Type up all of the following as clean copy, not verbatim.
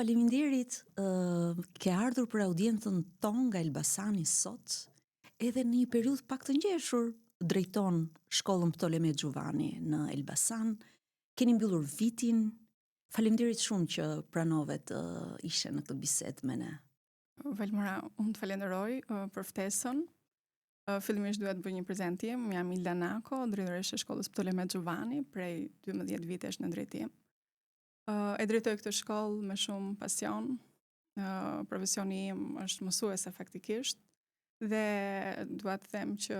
faleminderit, ke ardhur për audiencën tonë nga Elbasani sot, edhe në një periudhë pak të ngjeshur, drejton shkollën Ptolemet Xhuvani në Elbasan. Keni mbyllur vitin. Faleminderit shumë që pranove të ishe në këtë bisedë me ne. Valmora, unë të falenderoj për ftesën. Fillimisht duhet bëj një prezantim. Jam Ilda Nako, drejtoresha e shkollës Ptolemet Xhuvani, prej 12 vitesh në drejtim. E drejtoj këtë shkollë me shumë pasion. Profesioni im është mësuese faktikisht dhe dua të them që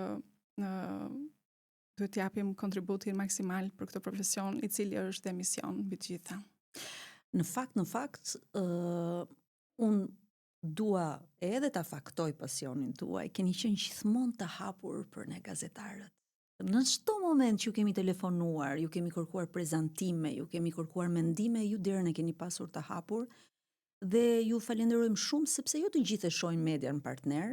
duhet t'japim kontributin maksimal për këtë profesion, i cili është dhe mision mbi të gjitha. Në fakt, unë dua edhe ta faktoj pasionin tuaj. Keni qenë gjithmonë të hapur për ne gazetarët. Në çdo moment që ju kemi telefonuar, ju kemi kërkuar prezantime, ju kemi kërkuar mendime, ju derën e keni pasur të hapur dhe ju falenderojmë shumë sepse jo të gjithë e shohin median partner.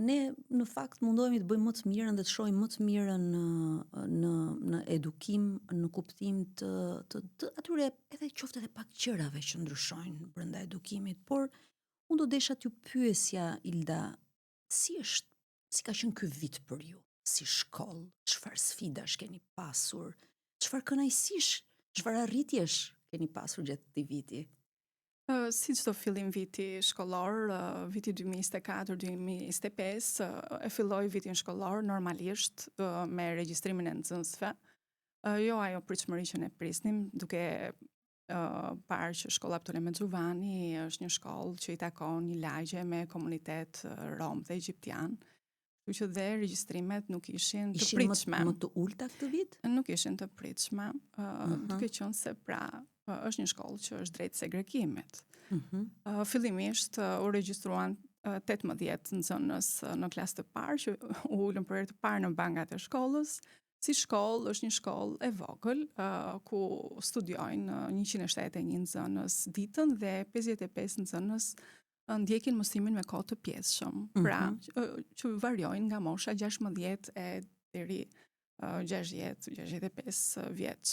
Ne në fakt mundohemi të bëjmë më të mirën dhe të shohim më të mirën në edukim, në kuptim të atyre edhe qoftë edhe pak gjërave që ndryshojnë brenda edukimit, por unë do desha t'ju pyesja, Ilda, si ka qenë ky vit për ju? Si shkollë, çfarë sfidash keni pasur? Çfarë kënaqësish, çfarë arritjesh keni pasur gjatë këtij viti? Si çdo fillim viti shkollor, viti 2024-2025, e filloi vitin shkollor normalisht me regjistrimin e nxënësve. Jo ajo pritshmëri që ne prisnim, duke parë që shkolla Ptolemet Xhuvani është një shkollë që i takon një lagje me komunitet rom dhe egjiptian. Kështu që dhe regjistrimet nuk ishin të pritshme. Më të ulta këtë vit? Nuk ishin të pritshme, duke qenë se është një shkollë që është drejt segregimit. Fillimisht u regjistruan 18 nxënës në klasë të parë që u ulën për herë të parë në bankat e shkollës. Si shkollë është një shkollë e vogël ku studiojnë 171 nxënës ditën dhe 55 nxënës ndjekin mësimin me kohë të pjesshëm. Pra, që variojnë nga mosha 16 deri 60-65 vjeç.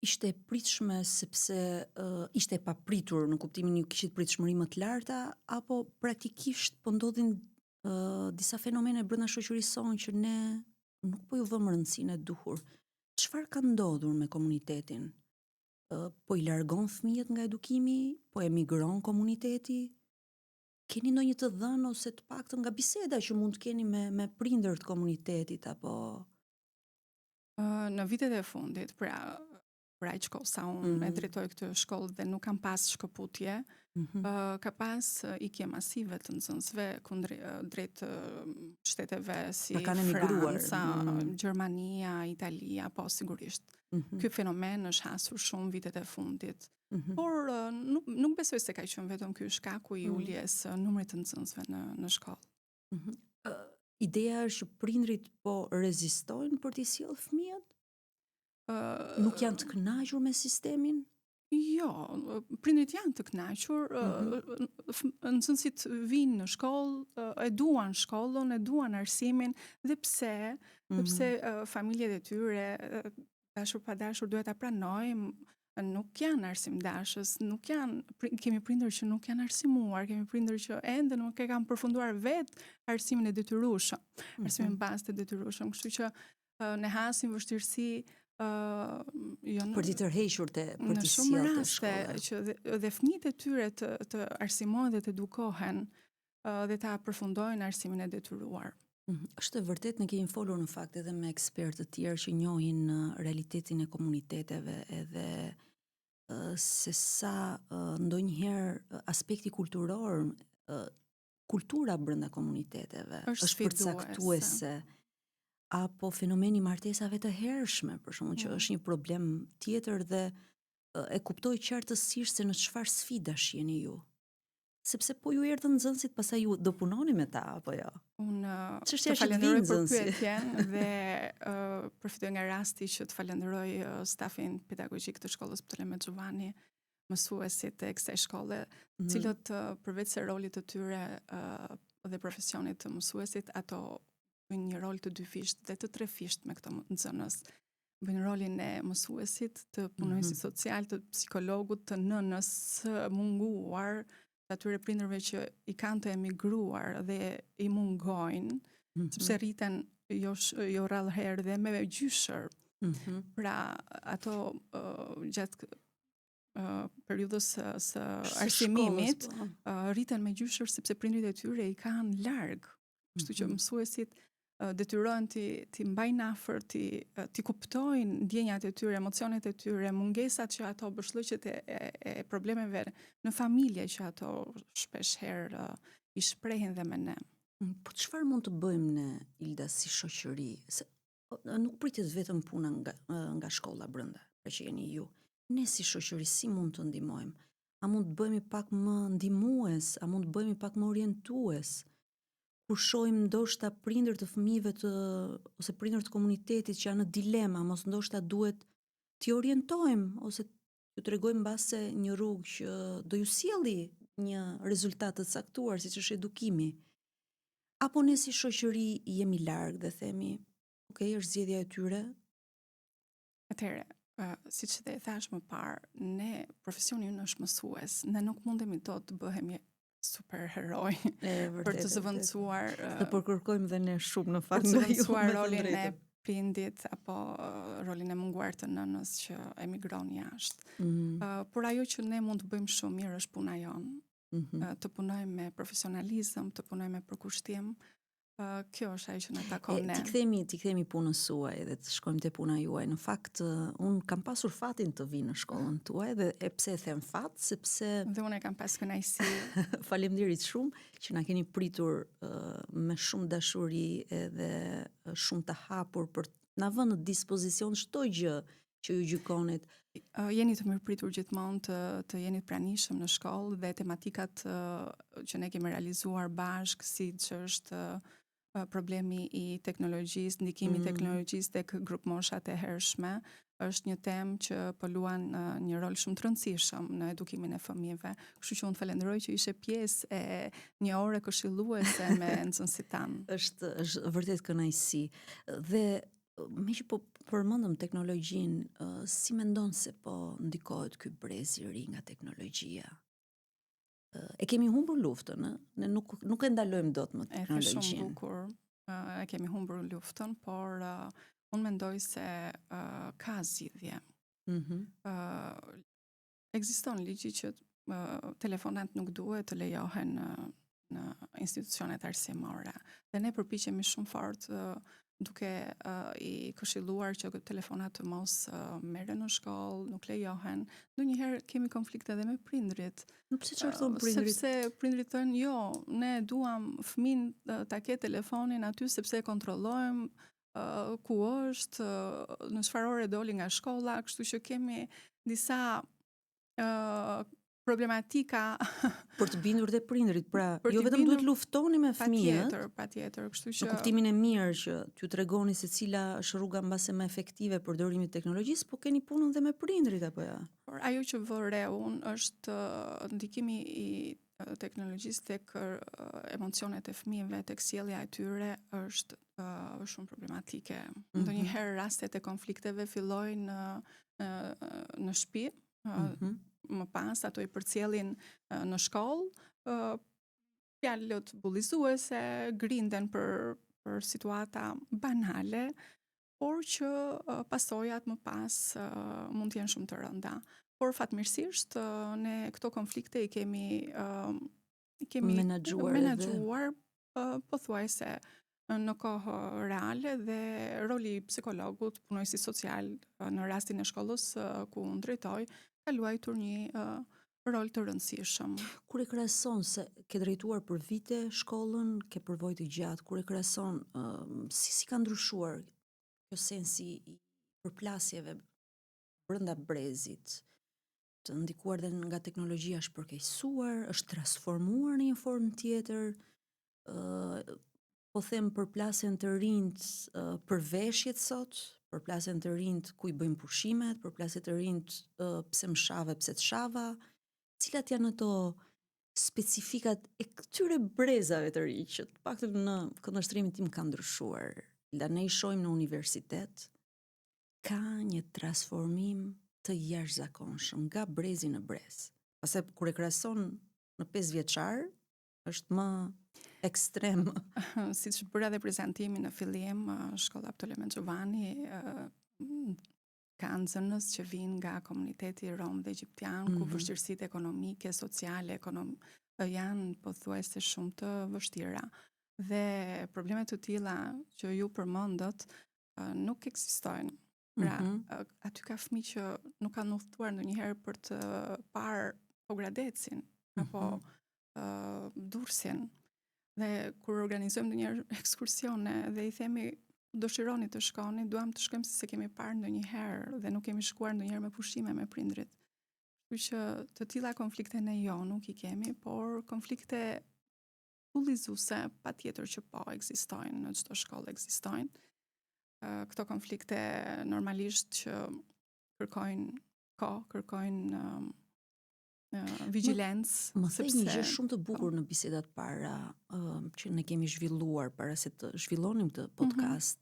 Ishte e pritshme sepse ishte e papritur në kuptimin ju kishit pritshmëri më të larta, apo praktikisht po ndodhin disa fenomene brenda shoqërisë sonë që ne nuk po ju vëmë rëndësinë e duhur. Çfarë ka ndodhur me komunitetin? Po i largon fëmijët nga edukimi? Po emigron komuniteti? Keni ndonjë të dhënë ose të paktën nga biseda që mund të keni me prindër të komunitetit apo? Në vitet e fundit, pra aq kohë sa unë e drejtoj këtë shkollë dhe nuk kam pas shkëputje, ka pas ikje masive të nxënësve drejt shteteve si Franca, Gjermania, Italia, po sigurisht. Ky fenomen është hasur shumë vitet e fundit. Por nuk besoj se ka qenë vetëm ky shkaku i uljes numrit të nxënësve në shkollë. Ideja është që prindrit po rezistojnë për t'i sjellë fëmijët? Nuk janë të kënaqur me sistemin? Jo, prindrit janë të kënaqur, nxënësit vinë në shkollë, e duan shkollën, e duan arsimin, dhe pse familjet e tyre, dashur pa dashur, duhet ta pranojmë, nuk janë arsimdashës, kemi prindër që nuk janë arsimuar, kemi prindër që ende nuk e kanë përfunduar vetë arsimin e detyrueshëm, arsimin bazë të detyrueshëm, kështu që ne hasim vështirësi për t'i tërhequr për t'i sjellë të shkolla. Në shumë raste që dhe fëmijët e tyre të arsimohen dhe të edukohen dhe ta përfundojnë arsimin e detyruar. Është vërtet, ne kemi folur në fakt edhe me ekspertë të tjerë që njohin realitetin e komuniteteve edhe se sa ndonjëherë aspekti kulturor, kultura brenda komuniteteve është përcaktuese. Apo fenomeni martesave të hershme, për shkakun që është një problem tjetër dhe e kuptoj qartësisht se në çfarë sfidash jeni ju. Sepse po ju erdhën nxënësit, pastaj ju do punoni me ta apo jo? Unë të falenderoj për pyetjen dhe përfitoj nga rasti që të falenderoj stafin pedagogjik të shkollës Ptolemet Xhuvani, mësuesit e kësaj shkolle, cilët përveç se rolit të tyre dhe profesionit të mësuesit, ato një rol të dyfisht dhe të trefisht me këto nxënës. bëjnë rolin e mësuesit, të punonjësit social, të psikologut, të nënës, munguar, të atyre prindërve që i kanë të emigruar dhe i mungojnë, sepse rriten jo rrallë herë dhe me gjyshër. Pra ato gjatë periudhës së arsimimit rriten me gjyshër sepse prindrit e tyre i kanë larg. Kështu që mësuesit detyrohen ti mbajnë afër, ti kuptojnë ndjenjat e tyre, emocionet e tyre, mungesat që ato, bëshllëqet e problemeve në familje që ato shpesh herë i shprehin dhe me ne. Po çfarë mund të bëjmë ne, Ilda, si shoqëri? Se nuk pritet vetëm puna nga shkolla brenda, pra që jeni ju. Ne si shoqëri si mund të ndihmojmë? A mund të bëhemi pak më ndihmues, a mund të bëhemi pak më orientues? Kur shohim ndoshta prindër të fëmijëve ose prindër të komunitetit që janë në dilema, mos ndoshta duhet t'i orientojmë ose t'ju tregojmë mbase një rrugë që do ju sjelli një rezultat të caktuar, siç është edukimi. Apo ne si shoqëri jemi larg dhe themi, okay, është zgjedhja e tyre? Atëherë, siç dhe thash më parë, ne profesioni ynë është mësues. Ne nuk mundemi dot të bëhemi superheroj për të zëvendësuar dhe por kërkojmë dhe ne shumë në fakt nga ju rolin e prindit apo rolin e munguar të nënës që emigron jashtë. Por ajo që ne mund të bëjmë shumë mirë është puna jonë. Të punojmë me profesionalizëm, të punojmë me përkushtim. Kjo është ajo që na takon ne. Ti kthemi punës suaj dhe të shkojmë te puna juaj. Në fakt, un kam pasur fatin të vi në shkollën tuaj dhe pse e them fat, sepse dhe unë kam pas kënaqësi. Faleminderit shumë që na keni pritur me shumë dashuri edhe shumë të hapur për na vënë në dispozicion çdo gjë që ju gjykonit. Jeni të mirëpritur gjithmonë të jeni pranishëm në shkollë dhe tematikat që ne kemi realizuar bashkë, siç është problemi i teknologjisë, ndikimi i teknologjisë tek grupmoshat e hershme, është një temë që po luan një rol shumë të rëndësishëm në edukimin e fëmijëve. Kështu që unë falenderoj që ishe pjesë e një ore këshilluese me nxënësit tanë. Është vërtet kënaqësi. Dhe me që po përmendëm teknologjinë, si mendon se po ndikohet ky brez i ri nga teknologjia? E kemi humbur luftën, ne nuk e ndalojmë dot më teknologjinë. Është shumë bukur. E kemi humbur luftën, por unë mendoj se ka zgjidhje. Ekziston ligji që telefonat nuk duhet të lejohen në institucionet arsimore. Dhe ne përpiqemi shumë fort duke i këshilluar që telefonat të mos merren në shkollë, nuk lejohen. Ndonjëherë kemi konflikte edhe me prindrit. Pse çfarë thon prindrit? Sepse prindrit thonë, jo, ne duam fëmin ta ketë telefonin aty sepse e kontrollojmë ku është, në çfarë ore doli nga shkolla, kështu që kemi disa problematika për të bindur dhe prindrit, pra jo vetëm duhet luftoni me fëmijët. Patjetër, kështu që në kuptimin e mirë që t'ju tregoni se cila është rruga mbase më efektive për përdorimin e teknologjisë, po keni punën dhe me prindrit apo jo? Por ajo që vë re unë është ndikimi i teknologjisë tek emocionet e fëmijëve, tek sjellja e tyre është shumë problematike. Ndonjëherë rastet e konflikteve fillojnë në shtëpi. Më pas ato i përcjellin në shkollë, fjalët bullizuese, grinden për situata banale, por që pasojat më pas mund të jenë shumë të rënda. Por fatmirësisht ne këto konflikte i kemi menaxhuar pothuajse në kohë reale dhe roli i psikologut, punojësit social në rastin e shkollës ku unë drejtoj, ka luajtur një rol të rëndësishëm. Kur e krahason se ke drejtuar për vite shkollën, ke përvojë të gjatë, kur e krahason si ka ndryshuar kjo sensi i përplasjeve brenda brezit, të ndikuar dhe nga teknologjia, është përkeqësuar, është transformuar në një formë tjetër, po them përplasjen të rinjt për veshjet sot, përplasjen të rinjt ku i bëjmë pushimet, përplasjen të rinjt pse më shave, pse të shava, cilat janë ato specifikat e këtyre brezave të rinj që të paktën në këndvështrimin tim ka ndryshuar. Ne i shohim në universitet, ka një transformim të jashtëzakonshëm nga brezi në brez. Pastaj kur e krahason në 5 vjeçar, është më ekstrem. Siç bëra dhe prezantimin në fillim, shkolla Ptolemen Xhovani ka nxënës që vinë nga komuniteti rom dhe egjiptian, ku vështirësitë ekonomike, sociale, janë pothuajse shumë të vështira. Dhe problemet të tilla që ju përmendët nuk ekzistojnë. Pra, aty ka fëmijë që nuk kanë udhëtuar ndonjëherë për të parë Pogradecin apo Durrësin. Dhe kur organizojmë ndonjëherë ekskursione dhe i themi dëshironi të shkoni, duam të shkojmë se kemi parë ndonjëherë dhe nuk kemi shkuar ndonjëherë me pushime me prindrit. Kështu që të tilla konflikte ne nuk i kemi, por konflikte kullizuese patjetër që po ekzistojnë, në çdo shkollë ekzistojnë. Këto konflikte normalisht që kërkojnë kohë, kërkojnë vigjilencë. Më thej një gjë shumë të bukur në bisedat para që ne kemi zhvilluar para se të zhvillonim këtë podcast.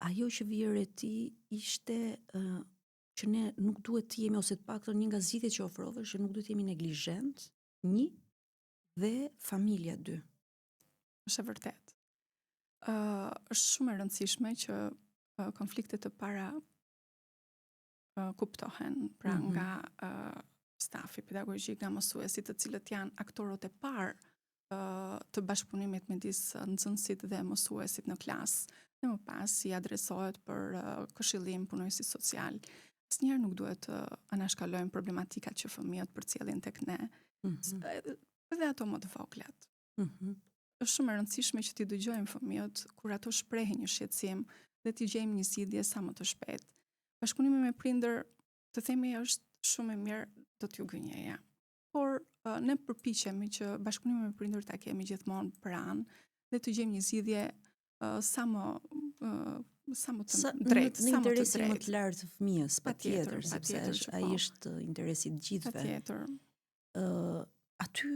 Ajo që vije re ti ishte që ne nuk duhet të jemi, ose të paktën një nga zgjidhjet që ofrove, që nuk duhet të jemi neglizhent, një, dhe familja, 2. Është e vërtet. Është shumë e rëndësishme që konfliktet të para kuptohen, pra nga stafi pedagogjik, nga mësuesit, të cilët janë aktorët e parë të bashkëpunimit midis nxënësit dhe mësuesit në klasë, dhe më pas i adresohet për këshillim punojësi social. Asnjëherë nuk duhet të anashkalojmë problematikat që fëmijët përcjellin tek ne, edhe ato më të voglat. Është shumë e rëndësishme që t'i dëgjojmë fëmijët kur ato shprehin një shqetësim dhe t'i gjejmë një zgjidhje sa më të shpejtë. Bashkëpunimi me prindër, të themi, është shumë e mirë, do t'ju gënjeja. Por ne përpiqemi që bashkëpunimin me prindër ta kemi gjithmonë pranë dhe të gjejmë një zgjidhje sa më të drejtë, në interesin më të lartë të fëmijës, patjetër, sepse ai është interesi të gjithëve. Patjetër. Aty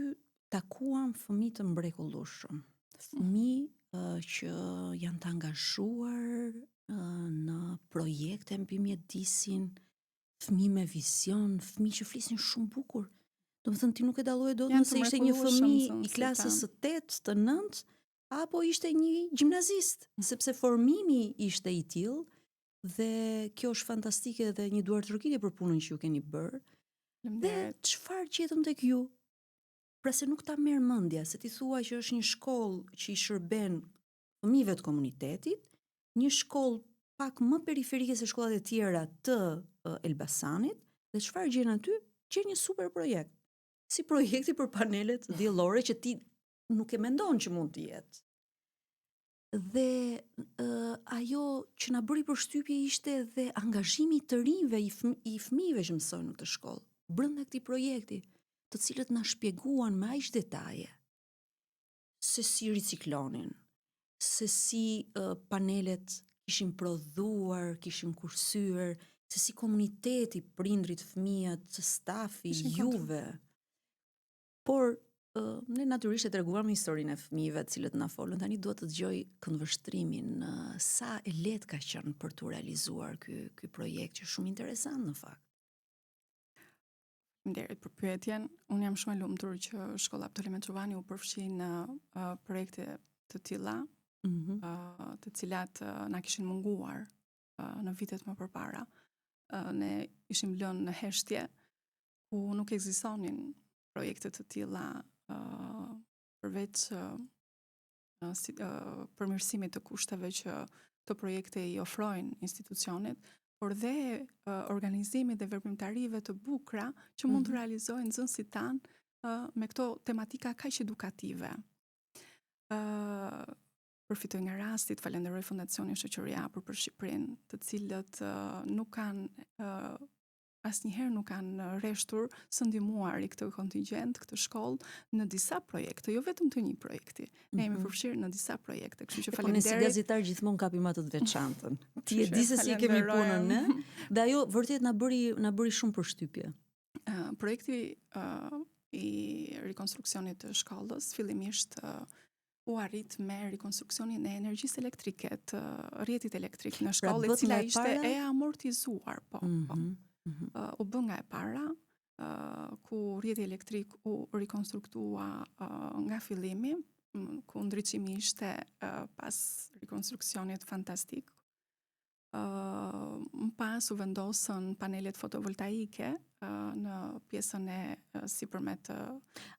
takuam fëmijë të mrekullueshëm. Fëmijë që janë të angazhuar në projekte mbi mjedisin, fëmijë me vizion, fëmijë që flisin shumë bukur. Domethënë ti nuk e dalloje dot nëse ishte një fëmijë i klasës së 8, të 9, apo ishte një gjimnazist, sepse formimi ishte i tillë dhe kjo është fantastike dhe një duartërkitje për punën që ju keni bërë. Dhe çfarë gjetëm tek ju? Pra se nuk ta merr mendja, se ti thua që është një shkollë që i shërben fëmijëve të komunitetit, një shkollë pak më periferike se shkollat e tjera të Elbasanit, dhe çfarë gjen aty? Gjen një super projekt. Si projekti për panelet diellore që ti nuk e mendon që mund të jetë. Dhe ajo që na bëri përshtypje ishte dhe angazhimi të rinjve i fëmijëve që mësojnë në këtë shkollë, brenda këtij projekti, të cilët na shpjeguan me aq detaje se si riciklonin, se si panelet kishin prodhuar, kishin kursyer, se si komuniteti, prindrit, fëmijët, stafi, juve. Por ne natyrisht e treguam historinë e fëmijëve të cilët na folën. Tani dua të dëgjoj këndvështrimin, sa e lehtë ka qenë për tu realizuar ky projekt që është shumë interesant në fakt. Faleminderit për pyetjen. Unë jam shumë e lumtur që shkolla Ptolemen Xhovani u përfshi në projekte të tilla, të cilat na kishin munguar në vitet më përpara. Ne ishim lënë në heshtje ku nuk ekzistonin projekte të tilla përveç përmirësimit të kushteve që të projekte i ofrojnë institucionet, por dhe organizimit dhe veprimtarive të bukura që mund të realizojnë nxënësit tanë me këto tematika kaq edukative. Përfitoj nga rasti të falenderoj Fondacionin Shoqëria për Shqipërinë, të cilët nuk kanë asnjëherë nuk kanë rreshtur së ndihmuar i këtë kontingjent, këtë shkollë në disa projekte, jo vetëm të një projekti. Ne jemi përfshirë në disa projekte, kështu që faleminderit. Po ne si gazetar gjithmonë kapim atë të veçantën. Ti e di se si kemi punën, ne? Dhe ajo vërtet na bëri shumë përshtypje. Projekti i rikonstruksionit të shkollës fillimisht u arrit me rikonstruksionin e energjisë elektrike të rrjetit elektrik në shkollë, e cila ishte e amortizuar, po. U bë nga e para, ku rrjeti elektrik u rikonstruktua nga fillimi, ku ndriçimi ishte pas rikonstruksionit fantastik. Më pas u vendosën panelet fotovoltaike në pjesën e sipërme të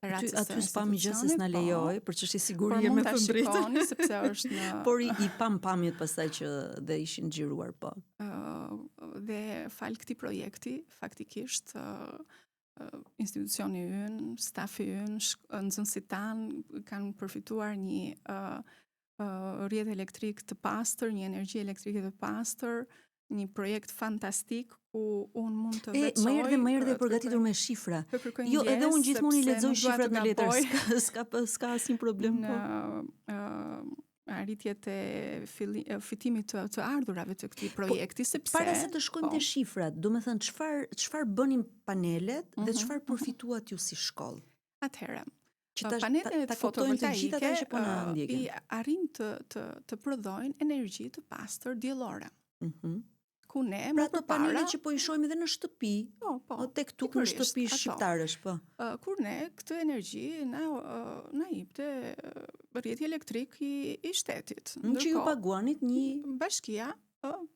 terracës së institucionit. Aty s'pam gjë se s'na lejoi për çështje sigurie me të drejtën. Sepse është në por i pam pamjet pastaj që dhe ishin xhiruar po. Dhe fal këtij projekti faktikisht institucioni ynë, stafi ynë, nxënësit tanë kanë përfituar një rrjet elektrik të pastër, një energji elektrike të pastër, një projekt fantastik ku unë mund të veçoj. Më erdhe përgatitur me shifra. Jo, edhe unë gjithmonë i lexoj shifrat në letër, s'ka asnjë problem në arritjet e fitimit të ardhurave të këtij projekti, sepse para se të shkojmë te shifrat, do të thënë çfarë bënin panelet dhe çfarë përfituat ju si shkollë. Atëherë, panelet fotovoltaike i arrin të prodhojnë energji të pastër diellore. Ku ne pra të panelet që po i shohim edhe në shtëpi, tek tuk në shtëpi shqiptarësh, po. Kur ne këtë energji na jepte rrjeti elektrik i shtetit. Që ju paguanit një bashkia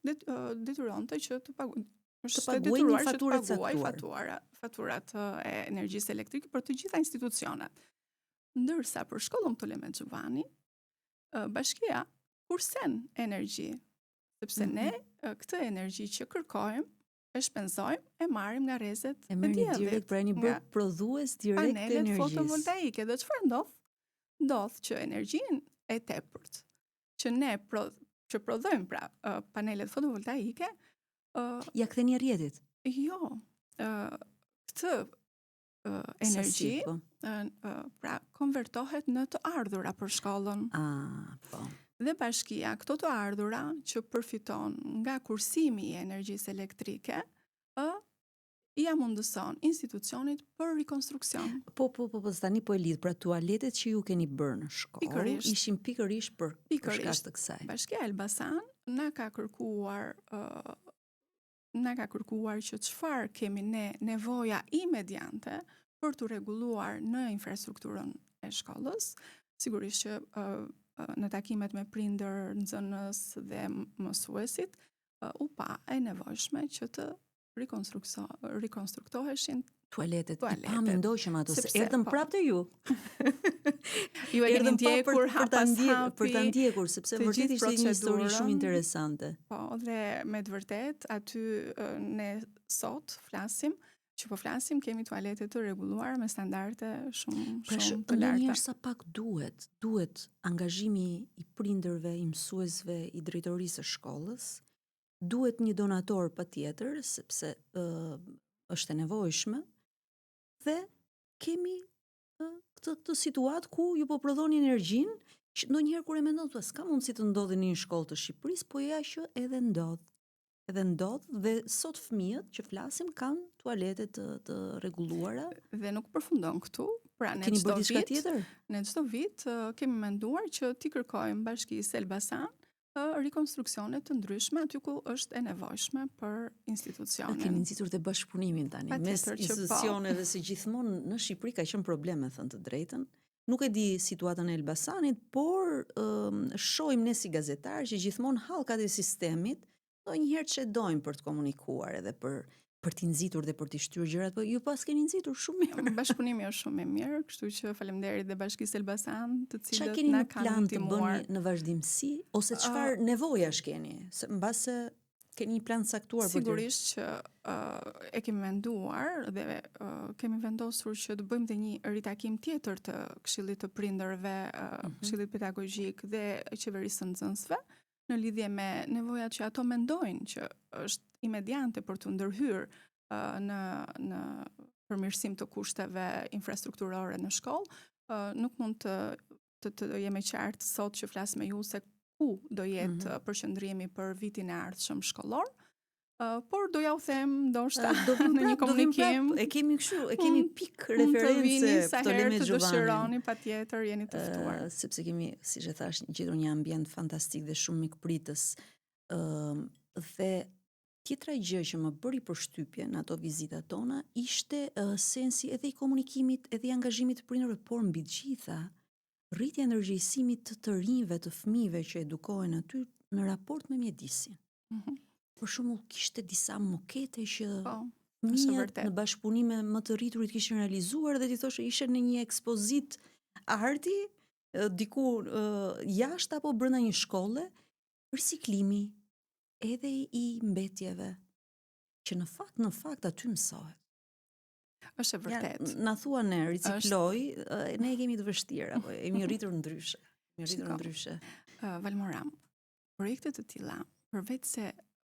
detyronte që të paguajë. Të paguaj një faturë caktuar. Faturat e energjisë elektrike për të gjitha institucionet. Ndërsa për shkollën Ptolemej Xhuvani, bashkia kursen energji, sepse ne këtë energji që kërkojmë, e shpenzojmë, e marrim nga rrezet e diellit. Direkt, pra një bërë prodhues direkt të energjisë. Panelet fotovoltaike, dhe çfarë ndodh? Ndodh që energjinë e tepërt që ne prodhojmë pra panelet fotovoltaike, ja ktheni rrjetit. Jo, këtë energji pra konvertohet në të ardhura për shkollën. Po. Dhe bashkia këto të ardhura që përfiton nga kursimi i energjisë elektrike, ja mundëson institucionit për rikonstruksion. Po, tani po e lidh, pra tualetet që ju keni bërë në shkollë, ishin pikërisht për shkak të kësaj. Bashkia Elbasan na ka kërkuar që çfarë kemi ne nevoja imediate për të rregulluar në infrastrukturën e shkollës. Sigurisht që në takimet me prindër, nxënës dhe mësuesit, u pa e nevojshme që të rikonstruktoheshin tualetet. Pa mendoshëm ato, se erdhëm prapë te ju. Ju e keni ndjekur për ta ndjekur, sepse vërtet ishte një histori shumë interesante. Po, dhe me të vërtet aty ne sot flasim, kemi tualete të rregulluara me standarde shumë të larta. Ndonjëherë sa pak duhet angazhimi i prindërve, i mësuesve, i drejtorisë së shkollës, duhet një donator patjetër, sepse është e nevojshme, dhe kemi këtë situatë ku ju po prodhoni energjinë, që ndonjëherë kur e mendon thua, s'ka mundësi të ndodhi në një shkollë të Shqipërisë, po ja që edhe ndodh. Dhe sot fëmijët që flasim kanë tualete të rregulluara dhe nuk përfundon këtu. Pra ne çdo vit kemi menduar që t'i kërkojmë bashkisë Elbasan rikonstruksione të ndryshme aty ku është e nevojshme për institucionin. Kemi nxitur te bashkëpunimin tani mes institucioneve, se gjithmonë në Shqipëri ka qenë probleme, thënë të drejtën. Nuk e di situatën e Elbasanit, por shohim ne si gazetarë që gjithmonë hallkat e sistemit ndonjëherë çedojnë për të komunikuar edhe për t'i nxitur dhe për t'i shtyrë gjërat, po ju pas keni nxitur shumë mirë. Bashkëpunimi është shumë i mirë, kështu që faleminderit dhe Bashkisë Elbasan, të cilët na kanë ndihmuar. Çfarë keni në plan të bëni në vazhdimsi ose çfarë nevojash keni? Mbase keni një plan caktuar për të? Sigurisht që e kemi menduar dhe kemi vendosur që të bëjmë dhe një ritakim tjetër të Këshillit të Prindërve, Këshillit Pedagogjik dhe Qeverisë së Nxënësve, në lidhje me nevojat që ato mendojnë që është imediate për të ndërhyrë në përmirësim të kushteve infrastrukturore në shkollë. Nuk mund të jemi qartë sot që flas me ju se ku do jetë përqendrimi për vitin e ardhshëm shkollor. por doja u them ndoshta Do vim në një prap, do vim komunikim. prap. E kemi kështu, e kemi pik referencë vini sa këtë herë me të Giovannin. dëshironi, patjetër jeni të ftuar. Sepse kemi, siç e thash, gjetur një ambient fantastik dhe shumë mikpritës. Dhe tjetra gjë që më bëri përshtypje në ato vizitat tona ishte sensi edhe i komunikimit, edhe i angazhimit të prindërve, por mbi të gjitha rritja e ndërgjegjësimit të rinjve, të fëmijëve që edukohen aty në raport me mjedisin. Për shembull, kishte disa mokete që fëmijët në bashkëpunime më të rriturit kishin realizuar dhe ti thoshe ishe në një ekspozit arti diku jashtë apo brenda një shkolle, riciklimi edhe i mbetjeve që në fakt aty mësohet. Është e vërtet. Na thua ne ricikloj, ne e kemi të vështirë apo jemi rritur ndryshe. Valmora, projekte të tilla, përveç se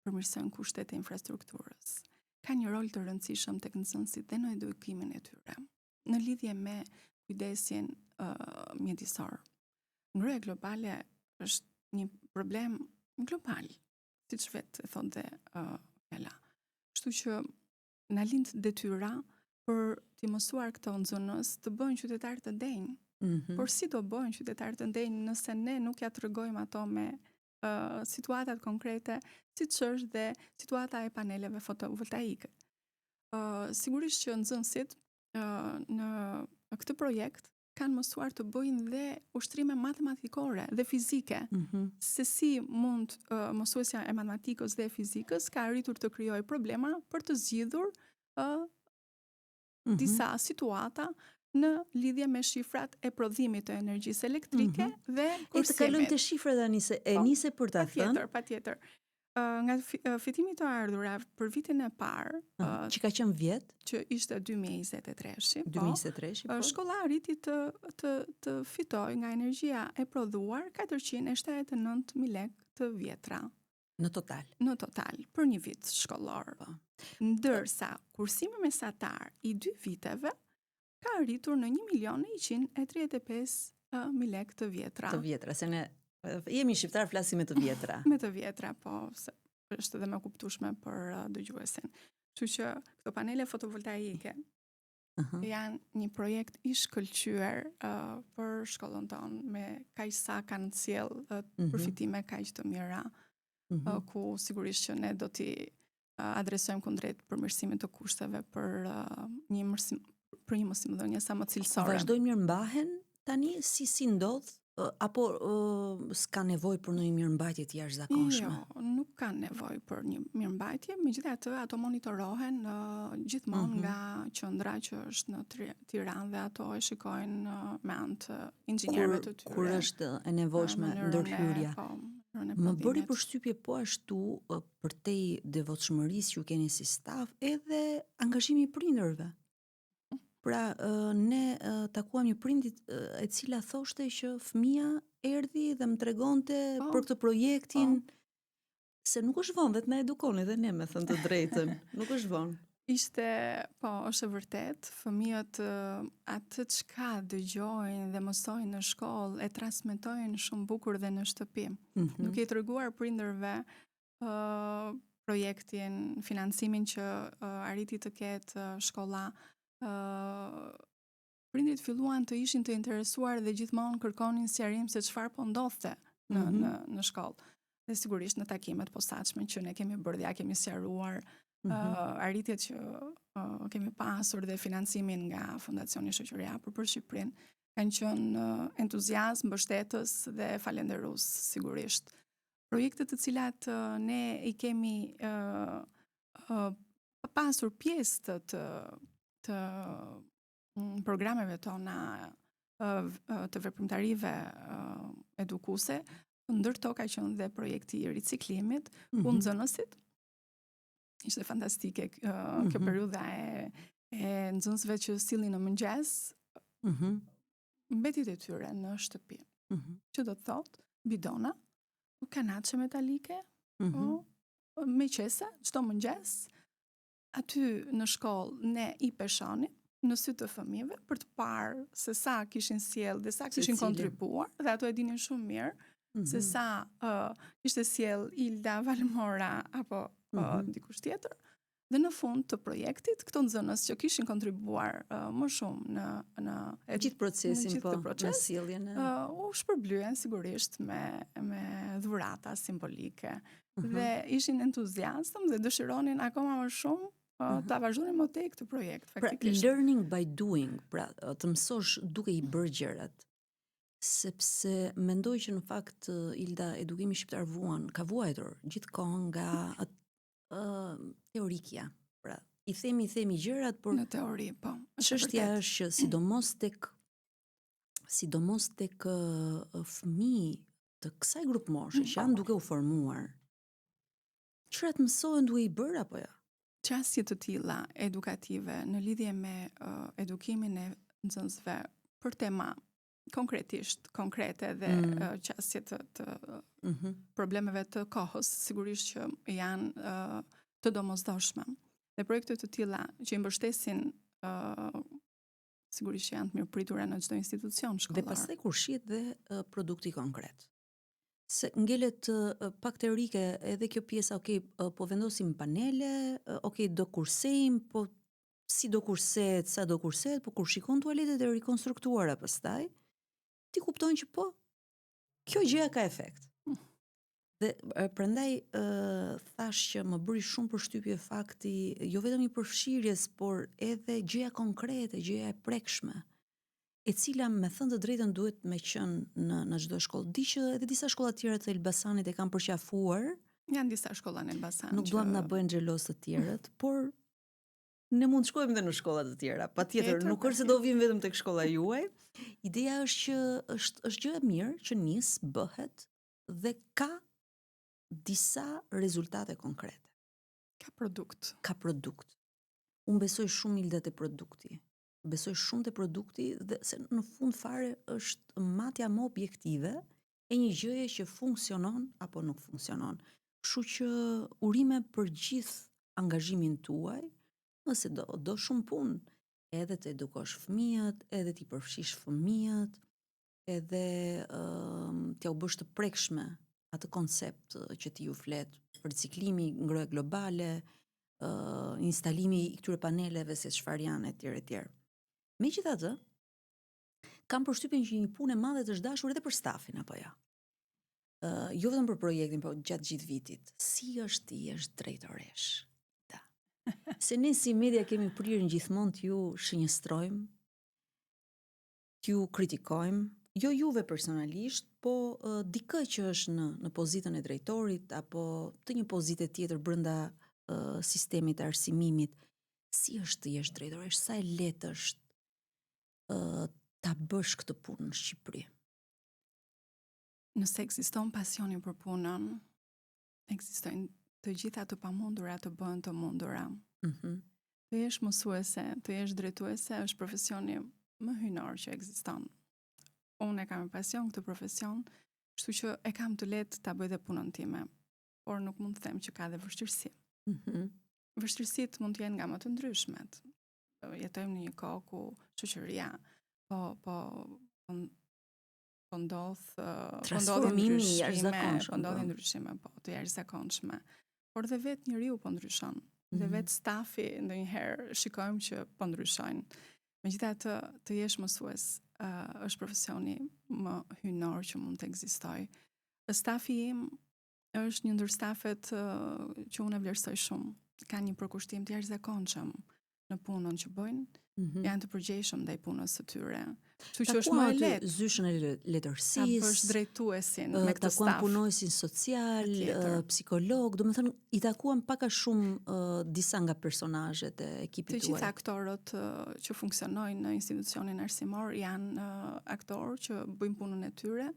përmirësojnë kushtet e infrastrukturës, ka një rol të rëndësishëm tek nxënësit dhe në edukimin e tyre, në lidhje me kujdesin mjedisor. Ngrohja globale është një problem global, siç vetë e thotë fjala. Kështu që na lind detyra për t'i mësuar këto nxënës të bëjnë qytetar të denj. Por si do bëjnë qytetar të denj nëse ne nuk ja tregojmë ato me situatat konkrete, siç është dhe situata e paneleve fotovoltaike. Sigurisht që nxënësit në këtë projekt kanë mësuar të bëjnë dhe ushtrime matematikore dhe fizike. Se si mund mësuesja e matematikës dhe fizikës ka arritur të krijojë problema për të zgjidhur disa situata në lidhje me shifrat e prodhimit të energjisë elektrike dhe kursimit. E të kalojmë të shifrat Anise, e nise për ta thënë. Patjetër. Nga fitimi të ardhura për vitin e parë, që ka qenë vjet, që ishte 2023, 2023, shkolla arriti të fitojë nga energjia e prodhuar 479.000 lekë të vjetra. Në total, për një vit shkollor. Ndërsa kursimi mesatar i 2 viteve ka arritur në 1.135.000 lekë të vjetra. Të vjetra, se ne jemi shqiptar, flasim me të vjetra. Me të vjetra, po, është edhe më kuptueshme për dëgjuesin. Kështu që këto panele fotovoltaike janë një projekt i shkëlqyer për shkollën tonë, me kaq sa kanë sjell përfitime kaq të mira, ku sigurisht që ne do t'i adresojmë kundrejt përmirësimit të kushteve për një mësimdhënie sa më cilësore. Vazhdojnë mirëmbahen tani si ndodh? Apo s'ka nevojë për një mirëmbajtje të jashtëzakonshme? Jo, nuk ka nevojë për një mirëmbajtje, megjithatë ato monitorohen gjithmonë nga qendra që është në Tiranë dhe ato e shikojnë me anë të inxhinierëve të tyre. Kur është e nevojshme ndërhyrja. Më bëri përshtypje po ashtu përtej devotshmërisë që keni si staf edhe angazhimi i prindërve. Pra, ne takuam një prindit e cila thoshte që fëmia erdhi dhe më tregonte për këtë projektin, se nuk është vonë dhe të na edukoni dhe ne, me thënë të drejtën, nuk është vonë. Ishte, është e vërtet, fëmijët atë çka dëgjojnë dhe mësojnë në shkollë e transmetojnë shumë bukur dhe në shtëpi. Duke i treguar prindërve projektin, financimin që arriti të ketë shkolla, prindrit filluan të ishin të interesuar dhe gjithmonë kërkonin sqarim se çfarë po ndodhte në shkollë. Dhe sigurisht në takimet posaçme që ne kemi bërë, ja kemi sqaruar arritjet që kemi pasur dhe financimin nga Fondacioni Shoqëria për Shqipërinë kanë qenë entuziazm, mbështetës dhe falenderues sigurisht. Projektet të cilat ne i kemi pasur pjesë të programeve tona të veprimtarive edukuese, ndërto ka qenë dhe projekti i riciklimit, ku nxënësit ishte fantastike kjo periudha e nxënësve që sillnin në mëngjes mbetjet e tyre në shtëpi. Që do të thotë bidona, kanaçe metalike, me qese çdo mëngjes. Aty në shkollë ne i peshonim në sy të fëmijëve për të parë se sa kishin sjell dhe sa kishin kontribuar, dhe ato e dinin shumë mirë se sa ishte sjell Ilda, Valmora apo dikush tjetër. Dhe në fund të projektit, këto nxënës që kishin kontribuar më shumë në gjithë procesin, në sjelljen u shpërblyen sigurisht me dhurata simbolike. Dhe ishin entuziastëm dhe dëshironin akoma më shumë ta vazhdonin më tej këtë projekt. Pra, learning by doing, pra të mësosh duke i bërë gjërat. Sepse mendoj që në fakt Ilda, edukimi shqiptar ka vuajtur gjithkohën nga teorikja. Pra, i themi gjërat, por në teori, po. Çështja është që sidomos tek fëmijë të kësaj grup moshe që janë duke u formuar, çfarë mësohen duke i bërë apo jo? Çësje të tilla edukative në lidhje me edukimin e nxënësve për tema konkrete dhe qasje të problemeve të kohës, sigurisht që janë të domosdoshme. Dhe projekte të tilla që i mbështesin sigurisht që janë të mirëpritura në çdo institucion shkollar. Dhe pastaj kur shihet dhe produkti konkret. Se ngelet pak teorike edhe kjo pjesa, po vendosim panele, do kursejmë, po si do kursehet, sa do kursehet, po kur shikon tualetet e rikonstruktuara pastaj, ti kupton që po, kjo gjëja ka efekt. Dhe prandaj thash që më bëri shumë përshtypje fakti, jo vetëm i përfshirjes, por edhe gjëja konkrete, gjëja e prekshme, e cila me thënë të drejtën duhet me qenë në çdo shkollë. Di që edhe disa shkolla të tjera të Elbasanit e kanë përqafuar. Janë disa shkolla në Elbasan. Nuk duam na bëjnë xhelos të tjerët, por ne mund të shkojmë edhe në shkolla të tjera. Patjetër, nuk është se do vim vetëm tek shkolla juaj. Ideja është që është gjë e mirë që nis, bëhet dhe ka disa rezultate konkrete. Ka produkt. Unë besoj shumë Ilda te produkti. Besoj shumë te produkti dhe se në fund fare është matja më objektive e një gjëje që funksionon apo nuk funksionon. Kështu që urime për gjithë angazhimin tuaj, nëse do shumë punë, edhe të edukosh fëmijët, edhe t'i përfshish fëmijët, edhe t'ja u bësh të prekshme atë koncept që ti ju flet, riciklimi, ngrohje globale, instalimi i këtyre paneleve se çfarë janë etj. Megjithatë, kam përshtypjen që një punë e madhe të zhdashur edhe për stafin apo jo. Jo vetëm për projektin, po gjatë gjithë vitit. Si është ti jesh drejtoresh? Se ne si media kemi prirë gjithmonë t'ju shënjestrojmë, t'ju kritikojmë, jo juve personalisht, po dikë që është në pozitën e drejtorit apo të një pozite tjetër brenda sistemit të arsimimit. Si është të jesh drejtoresh? Sa e lehtë është ta bësh këtë punë në Shqipëri? Nëse ekziston pasioni për punën, ekzistojnë të gjitha të pamundura të bëhen të mundura. Të jesh mësuese, të jesh drejtuese është profesioni më hyjnor që ekziston. Unë e kam e pasion këtë profesion, kështu që e kam të lehtë ta bëj dhe punën time, por nuk mund të them që ka dhe vështirësi. Vështirësitë mund të jenë nga më të ndryshmet. Jetojmë në një kohë ku shoqëria po ndodhin ndryshime, të jashtëzakonshme. Por dhe vetë njeriu po ndryshon. Dhe vetë stafi ndonjëherë shikojmë që po ndryshojnë. Megjithatë, të jesh mësues është profesioni më hyjnor që mund të ekzistojë. Stafi im është një ndër stafet që unë e vlerësoj shumë. Ka një përkushtim të jashtëzakonshëm në punën që bëjnë. Janë të përgjegjshëm ndaj punës së tyre. Kështu që është më e lehtë. Zyshën e letërsisë, ta bësh drejtuesin me këtë staf. Takuan punojësin social, psikolog, domethënë i takuan pak a shumë disa nga personazhet e ekipit tuaj. Të gjitha aktorët që funksionojnë në institucionin arsimor janë aktorë që bëjnë punën e tyre